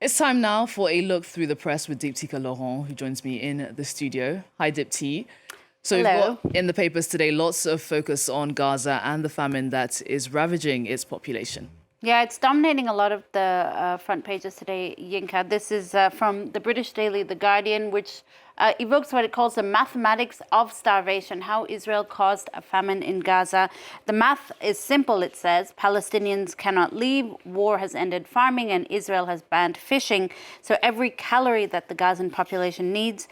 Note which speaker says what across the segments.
Speaker 1: It's time now for a look through the press with Diptyka Laurent, who joins me in the studio. Hi, Dipty. So
Speaker 2: Hello.
Speaker 1: we've got in the papers today lots of focus on Gaza and the famine that is ravaging its population.
Speaker 2: Yeah, it's dominating a lot of the front pages today, Yinka. This is from the British daily The Guardian, which evokes what it calls the mathematics of starvation, how Israel caused a famine in Gaza. The math is simple, it says. Palestinians cannot leave, war has ended farming, and Israel has banned fishing. So every calorie that the Gazan population needs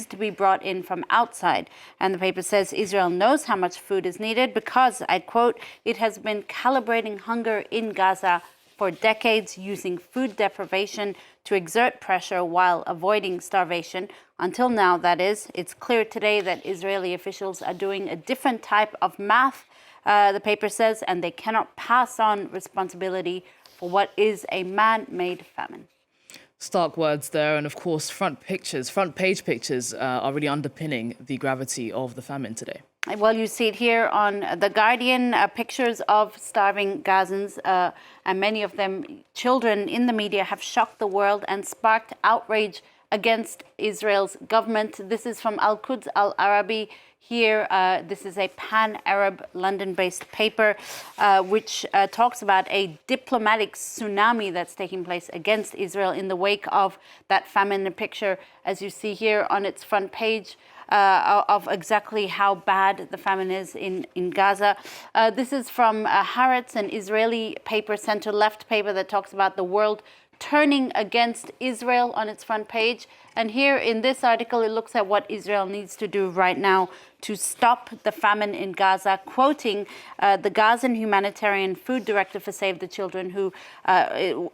Speaker 2: to be brought in from outside. And the paper says Israel knows how much food is needed because, I quote, it has been calibrating hunger in Gaza for decades, using food deprivation to exert pressure while avoiding starvation. Until now, that is. It's clear today that Israeli officials are doing a different type of math, the paper says, and they cannot pass on responsibility for what is a man-made famine.
Speaker 1: Stark words there, and of course, front page pictures are really underpinning the gravity of the famine today.
Speaker 2: Well, you see it here on The Guardian, pictures of starving Gazans, and many of them children in the media, have shocked the world and sparked outrage against Israel's government. This is from Al-Quds Al-Arabi. Here, this is a pan-Arab London-based paper which talks about a diplomatic tsunami that's taking place against Israel in the wake of that famine. The picture, as you see here on its front page, of exactly how bad the famine is in Gaza. This is from Haaretz, an Israeli paper, center-left paper that talks about the world turning against Israel on its front page. And here in this article, it looks at what Israel needs to do right now to stop the famine in Gaza, quoting the Gazan humanitarian food director for Save the Children, who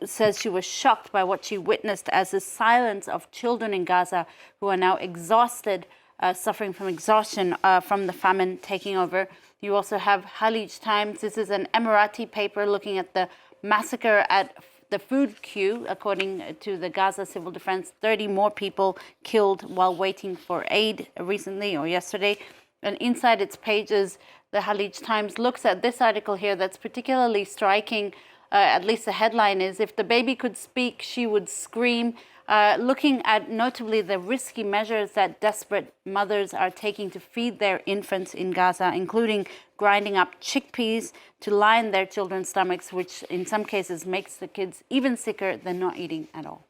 Speaker 2: says she was shocked by what she witnessed as the silence of children in Gaza who are now exhausted, suffering from exhaustion from the famine taking over. You also have Khalij Times. This is an Emirati paper looking at the massacre at the food queue. According to the Gaza Civil Defense, 30 more people killed while waiting for aid recently or yesterday. And inside its pages, the Khalij Times looks at this article here that's particularly striking. At least the headline is, "If the baby could speak, she would scream." Looking at notably the risky measures that desperate mothers are taking to feed their infants in Gaza, including grinding up chickpeas to line their children's stomachs, which in some cases makes the kids even sicker than not eating at all.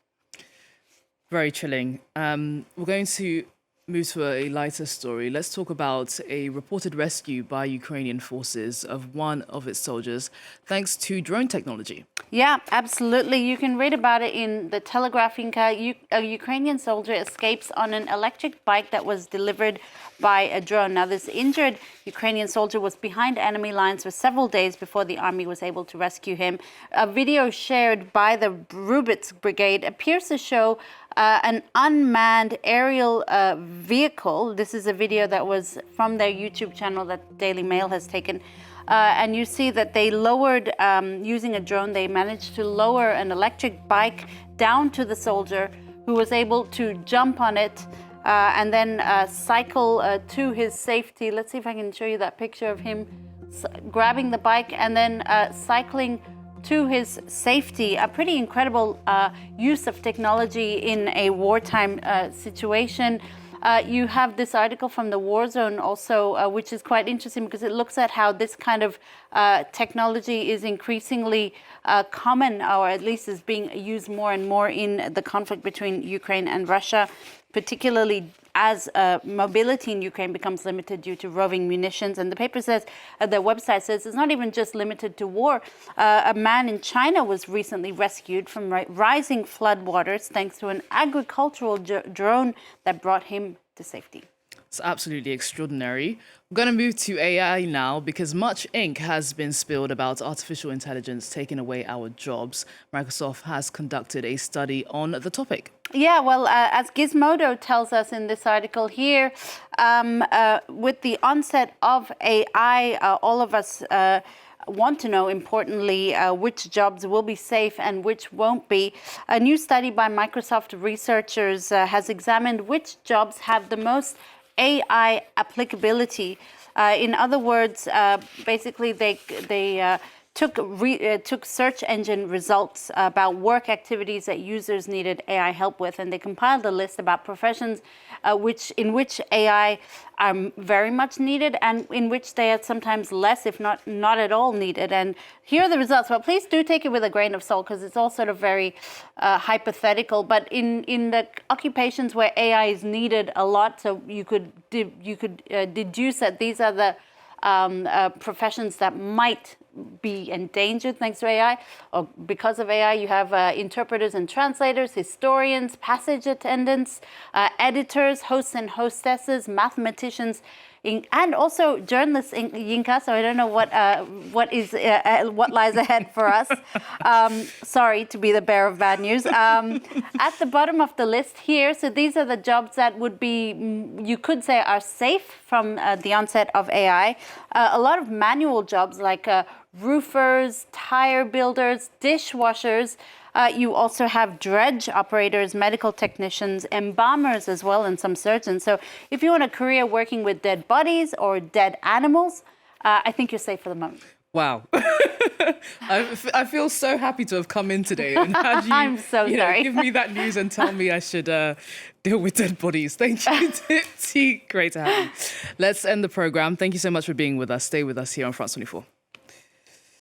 Speaker 1: Very chilling. We're going to move to a lighter story. Let's talk about a reported rescue by Ukrainian forces of one of its soldiers, thanks to drone technology.
Speaker 2: Yeah, absolutely. You can read about it in the Telegraph. A Ukrainian soldier escapes on an electric bike that was delivered by a drone. Now, this injured Ukrainian soldier was behind enemy lines for several days before the army was able to rescue him. A video shared by the Rubitz Brigade appears to show an unmanned aerial vehicle. This is a video that was from their YouTube channel that Daily Mail has taken. And you see that they lowered, using a drone, they managed to lower an electric bike down to the soldier, who was able to jump on it and then cycle to his safety. Let's see if I can show you that picture of him grabbing the bike and then cycling to his safety. A pretty incredible use of technology in a wartime situation. You have this article from the War Zone also, which is quite interesting because it looks at how this kind of technology is increasingly common, or at least is being used more and more in the conflict between Ukraine and Russia, particularly as mobility in Ukraine becomes limited due to roving munitions. And the paper says, the website says, it's not even just limited to war. A man in China was recently rescued from rising floodwaters thanks to an agricultural drone that brought him to safety.
Speaker 1: It's absolutely extraordinary. We're going to move to AI now because much ink has been spilled about artificial intelligence taking away our jobs. Microsoft has conducted a study on the topic.
Speaker 2: Yeah, well, as Gizmodo tells us in this article here, with the onset of AI, all of us want to know, importantly, which jobs will be safe and which won't be. A new study by Microsoft researchers has examined which jobs have the most AI applicability. In other words, basically they took search engine results about work activities that users needed AI help with, and they compiled a list about professions in which AI are very much needed and in which they are sometimes less, if not at all needed. And here are the results. Well, please do take it with a grain of salt because it's all sort of very hypothetical. But in the occupations where AI is needed a lot, so you could deduce that these are the professions that might be endangered thanks to AI, or because of AI. You have interpreters and translators, historians, passage attendants, editors, hosts and hostesses, mathematicians, and also journalists, Yinka. So I don't know what lies ahead for us. Sorry to be the bearer of bad news. At the bottom of the list here, so these are the jobs that would be, you could say, are safe from the onset of AI. A lot of manual jobs like roofers, tire builders, dishwashers. You also have dredge operators, medical technicians, embalmers as well, and some surgeons. So if you want a career working with dead bodies or dead animals, I think you're safe for the moment.
Speaker 1: Wow. I feel so happy to have come in today and had you,
Speaker 2: I'm so sorry.
Speaker 1: give me that news and tell me I should deal with dead bodies. Thank you, Dipti. Great to have you. Let's end the program. Thank you so much for being with us. Stay with us here on France 24.